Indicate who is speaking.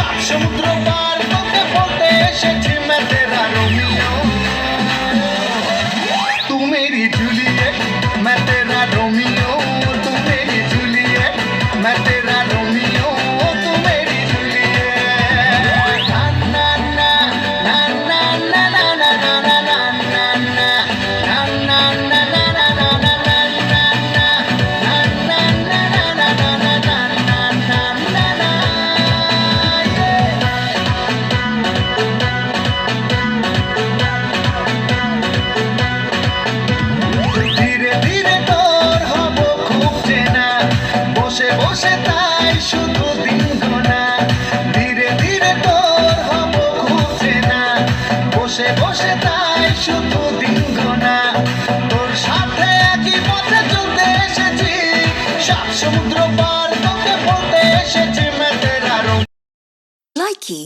Speaker 1: সাত সমুদ্র পার তোকে বলতে এসেছি मैं तेरा रोमियो तू मेरी जूलियट मैं तेरा रोमियो तू मेरी जूलियट मैं तेरा रोमियो तू मेरी जूलियट ना ना ना ना ना ना ना ना ना ना ना ना ना ना ना ना বসে তাই শুধু দিন গোনা ধীরে ধীরে তোর হব খুব চেনা বসে বসে তাই শুধু দিন গোনা তোর সাথে একই পথে চলতে এসেছি সাত সমুদ্র পার তোকে বলতে এসেছি मैं तेरा
Speaker 2: Likey